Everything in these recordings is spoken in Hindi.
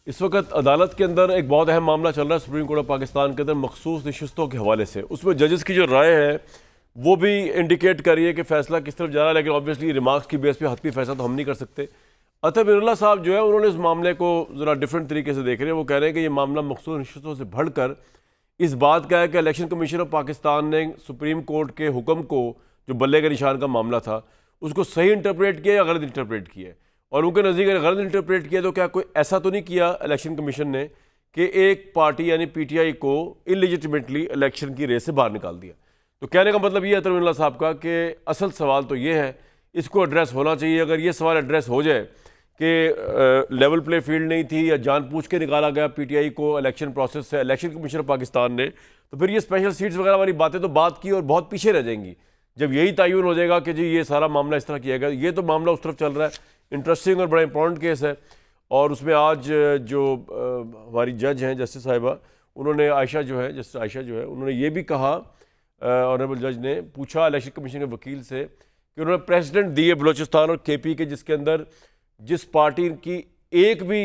इस वक्त अदालत के अंदर एक बहुत अहम मामला चल रहा है सुप्रीम कोर्ट ऑफ पाकिस्तान के अंदर मखसूस नशिस्तों के हवाले से। उसमें जजेस की जो राय है वो भी इंडिकेट कर रही है कि फैसला किस तरफ जा रहा है, लेकिन ऑब्वियसली रिमार्क्स की बेस पे हतमी फैसला तो हम नहीं कर सकते। अतः बिरला साहब जो है उन्होंने इस मामले को ज़रा डिफरेंट तरीके से देख रहे हैं। वो कह रहे हैं कि ये मामला मखसूस नशिस्तों से बढ़कर इस बात का है कि इलेक्शन कमीशन ऑफ पाकिस्तान ने सुप्रीम कोर्ट के हुक्म को, जो बल्ले के निशान का मामला था, उसको सही इंटरप्रेट किया या गलत इंटरप्रेट किया है। और उनके नज़दीक अगर गलत इंटरप्रेट किया तो क्या कोई ऐसा तो नहीं किया इलेक्शन कमीशन ने कि एक पार्टी यानी पीटीआई को इलिजिटिमेटली इलेक्शन की रेस से बाहर निकाल दिया। तो कहने का मतलब ये है तरमीन साहब का कि असल सवाल तो ये है, इसको एड्रेस होना चाहिए। अगर ये सवाल एड्रेस हो जाए कि लेवल प्ले फील्ड नहीं थी या जानबूझ के निकाला गया पीटीआई को इलेक्शन प्रोसेस से इलेक्शन कमीशन ऑफ पाकिस्तान ने, तो फिर ये स्पेशल सीट्स वगैरह वाली बातें तो बात की और बहुत पीछे रह जाएंगी। जब यही तयन हो जाएगा कि जी ये सारा मामला इस तरह किया गया, ये तो मामला उस तरफ चल रहा है। इंटरेस्टिंग और बड़ा इंपॉर्टेंट केस है। और उसमें आज जो हमारी जज हैं जस्टिस साहिबा, उन्होंने जस्टिस आयशा जो है उन्होंने ये भी कहा, ऑनरेबल जज ने पूछा इलेक्शन कमीशन के वकील से कि उन्होंने प्रेसिडेंट दिए बलूचिस्तान और केपी के, जिसके अंदर जिस पार्टी की एक भी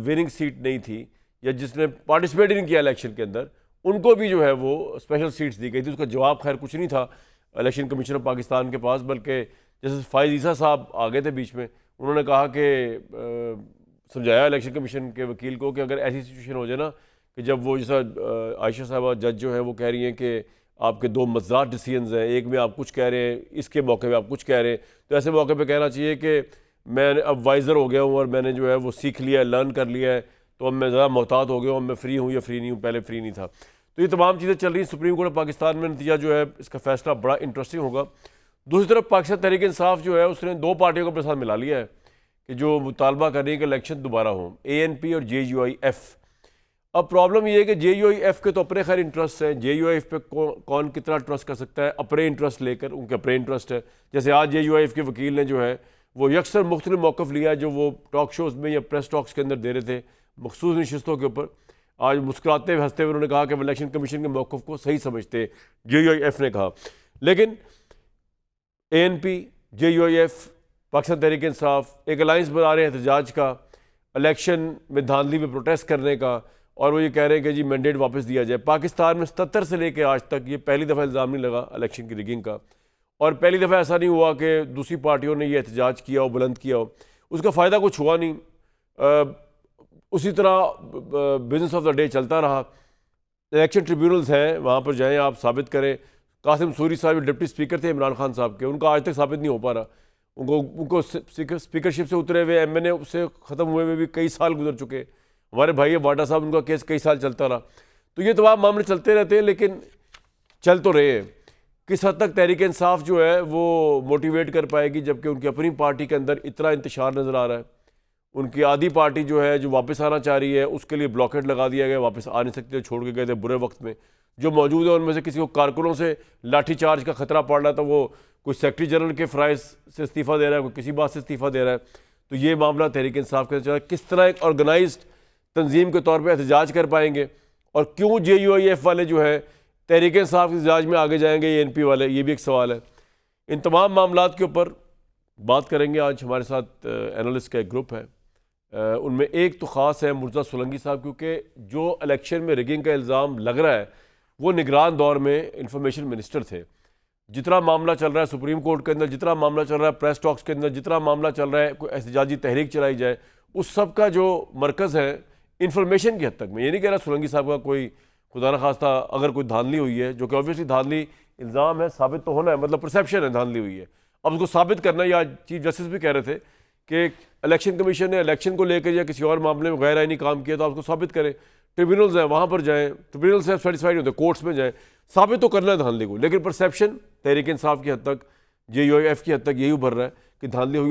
विनिंग सीट नहीं थी या जिसने पार्टिसिपेट नहीं किया इलेक्शन के अंदर, उनको भी जो है वो स्पेशल सीट्स दी गई थी। उसका जवाब खैर कुछ नहीं था इलेक्शन कमीशन ऑफ पाकिस्तान के पास, बल्कि जैसे फायद ईसा साहब आ गए थे बीच में। उन्होंने कहा कि समझाया इलेक्शन कमीशन के वकील को कि अगर ऐसी सिचुएशन हो जाए ना कि जब वो जैसा आयशा साहबा जज जो है वो कह रही हैं कि आपके दो मज़दार डिसीजंस हैं, एक में आप कुछ कह रहे हैं, इसके मौके पे आप कुछ कह रहे हैं, तो ऐसे मौके पे कहना चाहिए कि मैं अब वाइज़र हो गया हूँ और मैंने जो है वो सीख लिया है, लर्न कर लिया है, तो अब मैं ज़्यादा मोहतात हो गया हूँ, अब मैं फ्री हूँ या फ्री नहीं हूँ, पहले फ्री नहीं था। तो ये तमाम चीज़ें चल रही हैं सुप्रीम कोर्ट ऑफ पाकिस्तान में। नतीजा जो है इसका फैसला बड़ा इंटरेस्टिंग होगा। दूसरी तरफ पाकिस्तान तहरीक इंसाफ जो है उसने दो पार्टियों को अपने साथ मिला लिया है कि जो मुतालबा कर रही है कि इलेक्शन दोबारा हो, ANP और JUIF। अब प्रॉब्लम ये है कि JUIF के तो अपने खैर इंटरेस्ट हैं, JUIF पे कौन कितना ट्रस्ट कर सकता है अपने इंटरेस्ट लेकर, उनके अपने इंटरेस्ट है। जैसे आज JUIF के वकील ने जो है वो यकसर मुख्तलिफ मौक़िफ़ लिया है जो वो टॉक शोज़ में या प्रेस टॉक्स के अंदर दे रहे थे मखसूस नशिस्तों के ऊपर। आज मुस्कुराते हुए हंसते हुए उन्होंने कहा कि वो इलेक्शन कमीशन के मौक़िफ़ को सही समझते, JUIF ने कहा। लेकिन ANP, JUIF, पाकिस्तान तहरीक इंसाफ एक अलाइंस बना रहे हैं एहतजाज का, इलेक्शन में धांधली में प्रोटेस्ट करने का, और वो ये कह रहे हैं कि जी मैंडेट वापस दिया जाए। पाकिस्तान में 77 से लेकर आज तक ये पहली दफ़ा इल्ज़ाम नहीं लगा इलेक्शन की रिगिंग का, और पहली दफ़ा ऐसा नहीं हुआ कि दूसरी पार्टियों ने ये एहतजाज किया हो, बुलंद किया हो, उसका फ़ायदा कुछ हुआ नहीं। उसी तरह बिजनेस ऑफ द डे चलता रहा। इलेक्शन ट्रिब्यूनल्स हैं, वहाँ पर जाएँ, आप साबित करें। कासिम सूरी साहब डिप्टी स्पीकर थे इमरान खान साहब के, उनका आज तक साबित नहीं हो पा रहा। उनको स्पीकरशिप से उतरे हुए, MNA से ख़त्म हुए हुए भी कई साल गुजर चुके। हमारे भाई वाटा साहब, उनका केस कई साल चलता रहा। तो ये तमाम मामले चलते रहते हैं, लेकिन चल तो रहे हैं। किस हद तक तहरीक इंसाफ जो है वो मोटिवेट कर पाएगी, जबकि उनकी अपनी पार्टी के अंदर इतना इंतशार नज़र आ रहा है। उनकी आधी पार्टी जो है जो वापस आना चाह रही है उसके लिए ब्लॉकेट लगा दिया गया, वापस आ नहीं सकते, छोड़ के गए थे बुरे वक्त में। जो मौजूद है उनमें से किसी को कारकुनों से लाठीचार्ज का खतरा पड़ रहा था, वो कोई सेक्रेटरी जनरल के फ़राइज़ से इस्तीफ़ा दे रहा है, कोई किसी बात से इस्तीफ़ा दे रहा है। तो ये मामला तहरीक इंसाफ के चल, किस तरह एक ऑर्गेनाइज्ड तंजीम के तौर पर एहतजाज कर पाएंगे, और क्यों JUIF वाले जो है तहरीक इंसाफ के एहतजाज में आगे जाएंगे, ANP वाले, ये भी एक सवाल है। इन तमाम मामलों के ऊपर बात करेंगे। आज हमारे साथ एनालिस्ट का एक ग्रुप है, उनमें एक तो ख़ास है मुर्तज़ा सोलंकी साहब, क्योंकि जो इलेक्शन में रिगिंग का इल्ज़ाम लग रहा है वो निगरान दौर में इंफॉर्मेशन मिनिस्टर थे। जितना मामला चल रहा है सुप्रीम कोर्ट के अंदर, जितना मामला चल रहा है प्रेस टॉक्स के अंदर, जितना मामला चल रहा है कोई एहतजाजी तहरीक चलाई जाए, उस सब का जो मरकज़ है इंफॉर्मेशन की हद तक। मैं ये नहीं कह रहा सोलंकी साहब का कोई खुदा न खास्ता अगर कोई धांधली हुई है, जो कि ऑब्वियसली धांधली इल्ज़ाम है, साबित तो होना है, मतलब परसेप्शन है धांधली हुई है, अब उसको साबित करना। या चीफ जस्टिस भी कह रहे थे कि इलेक्शन कमीशन ने इलेक्शन को लेकर या किसी और मामले में गैर आईनी काम किया तो आप उसको साबित करें। ट्रिब्यूनल्स हैं, वहाँ पर जाएँ, ट्रिब्यूनल से सेटिस्फाइड होते, कोर्ट्स में जाएँ, साबित तो करना है धांधली को। लेकिन परसेप्शन तहरीक इंसाफ की हद तक, JUIF की हद तक यही उभर रहा है कि धांधली हुई।